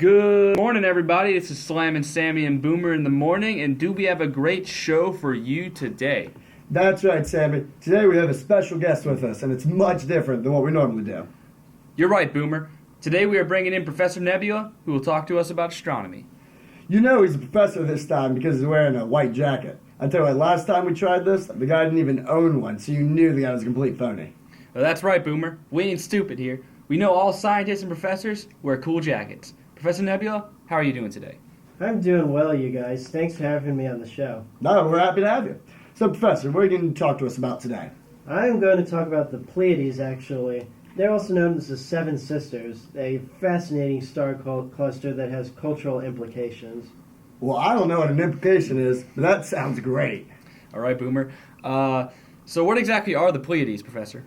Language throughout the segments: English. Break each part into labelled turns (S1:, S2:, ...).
S1: Good morning, everybody. This is Slammin Sammy and Boomer in the morning, and do we have a great show for you today?
S2: That's right, Sammy. Today we have a special guest with us, and it's much different than what we normally do.
S1: You're right, Boomer. Today we are bringing in Professor Nebula, who will talk to us about astronomy.
S2: You know he's a professor this time because he's wearing a white jacket. I tell you what, last time we tried this, the guy didn't even own one, so you knew the guy was a complete phony.
S1: Well, that's right, Boomer. We ain't stupid here. We know all scientists and professors wear cool jackets. Professor Nebula, how are you doing today?
S3: I'm doing well, you guys. Thanks for having me on the show.
S2: No, we're happy to have you. So, Professor, what are you going to talk to us about today?
S3: I'm going to talk about the Pleiades, actually. They're also known as the Seven Sisters, a fascinating star cluster that has cultural implications.
S2: Well, I don't know what an implication is, but that sounds great.
S1: All right, Boomer. So what exactly are the Pleiades, Professor?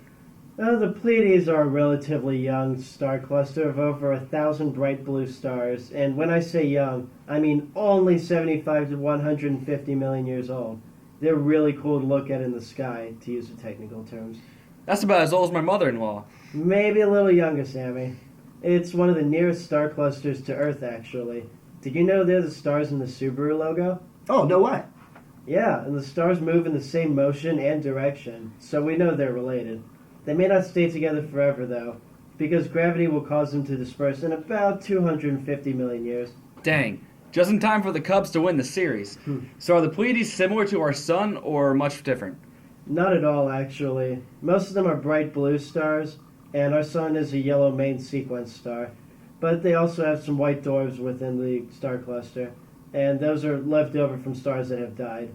S3: The Pleiades are a relatively young star cluster of over 1,000 bright blue stars, and when I say young, I mean only 75 to 150 million years old. They're really cool to look at in the sky, to use the technical terms.
S1: That's about as old as my mother-in-law.
S3: Maybe a little younger, Sammy. It's one of the nearest star clusters to Earth, actually. Did you know they're the stars in the Subaru logo?
S2: Oh, no way.
S3: Yeah, and the stars move in the same motion and direction, so we know they're related. They may not stay together forever, though, because gravity will cause them to disperse in about 250 million years.
S1: Dang. Just in time for the Cubs to win the series. So are the Pleiades similar to our sun or much different?
S3: Not at all, actually. Most of them are bright blue stars, and our sun is a yellow main sequence star. But they also have some white dwarfs within the star cluster, and those are left over from stars that have died.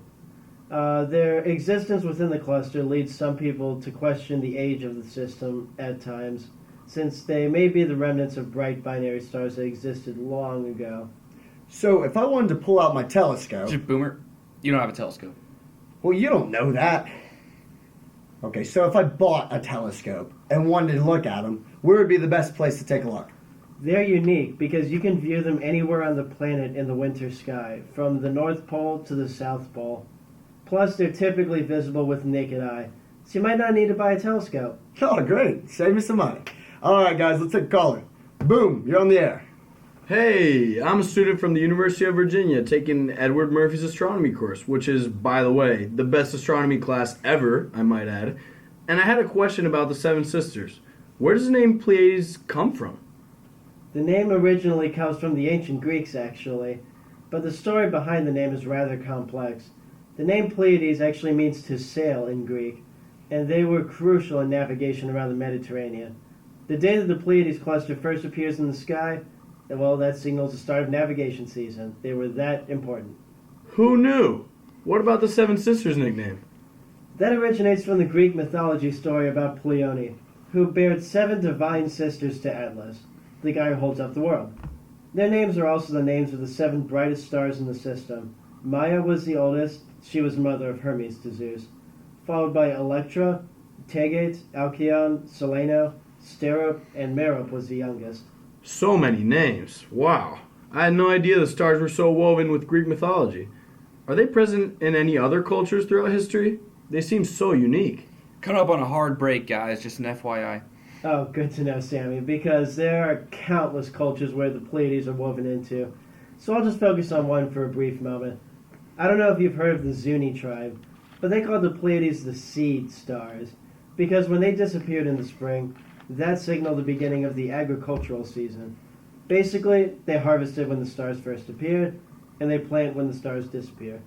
S3: Their existence within the cluster leads some people to question the age of the system at times, since they may be the remnants of bright binary stars that existed long ago.
S2: So, if I wanted to pull out my telescope...
S1: Boomer, you don't have a telescope.
S2: Well, you don't know that. Okay, so if I bought a telescope and wanted to look at them, where would be the best place to take a look?
S3: They're unique because you can view them anywhere on the planet in the winter sky, from the North Pole to the South Pole. Plus, they're typically visible with the naked eye, so you might not need to buy a telescope.
S2: Oh, great. Save me some money. All right, guys, let's take a caller. Boom, you're on the air.
S4: Hey, I'm a student from the University of Virginia taking Edward Murphy's astronomy course, which is, by the way, the best astronomy class ever, I might add. And I had a question about the Seven Sisters. Where does the name Pleiades come from?
S3: The name originally comes from the ancient Greeks, actually, but the story behind the name is rather complex. The name Pleiades actually means to sail in Greek, and they were crucial in navigation around the Mediterranean. The day that the Pleiades cluster first appears in the sky, well, that signals the start of navigation season. They were that important.
S4: Who knew? What about the Seven Sisters nickname?
S3: That originates from the Greek mythology story about Pleione, who bared 7 divine sisters to Atlas, the guy who holds up the world. Their names are also the names of the 7 brightest stars in the system. Maia was the oldest. She was mother of Hermes to Zeus, followed by Electra, Tegate, Alcyone, Selene, Sterope, and Merope was the youngest.
S4: So many names. Wow. I had no idea the stars were so woven with Greek mythology. Are they present in any other cultures throughout history? They seem so unique.
S1: Coming up on a hard break, guys, just an FYI.
S3: Oh, good to know, Sammy, because there are countless cultures where the Pleiades are woven into. So I'll just focus on one for a brief moment. I don't know if you've heard of the Zuni tribe, but they called the Pleiades the seed stars, because when they disappeared in the spring, that signaled the beginning of the agricultural season. Basically, they harvested when the stars first appeared, and they plant when the stars disappear.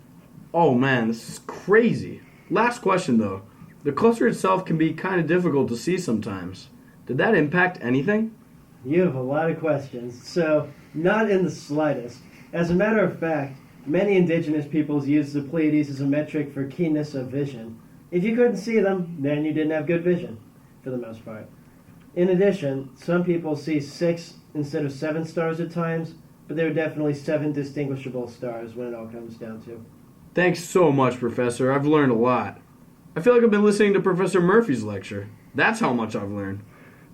S4: Oh man, this is crazy. Last question though. The cluster itself can be kind of difficult to see sometimes. Did that impact anything?
S3: You have a lot of questions, so not in the slightest. As a matter of fact, many indigenous peoples use the Pleiades as a metric for keenness of vision. If you couldn't see them, then you didn't have good vision, for the most part. In addition, some people see 6 instead of 7 stars at times, but there are definitely 7 distinguishable stars when it all comes down to.
S4: Thanks so much, Professor. I've learned a lot. I feel like I've been listening to Professor Murphy's lecture. That's how much I've learned.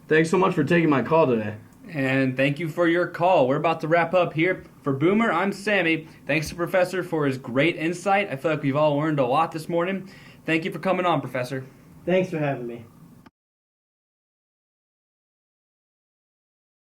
S4: Thanks so much for taking my call today.
S1: And thank you for your call. We're about to wrap up here. For Boomer, I'm Sammy. Thanks to Professor for his great insight. I feel like we've all learned a lot this morning. Thank you for coming on, Professor.
S3: Thanks for having me.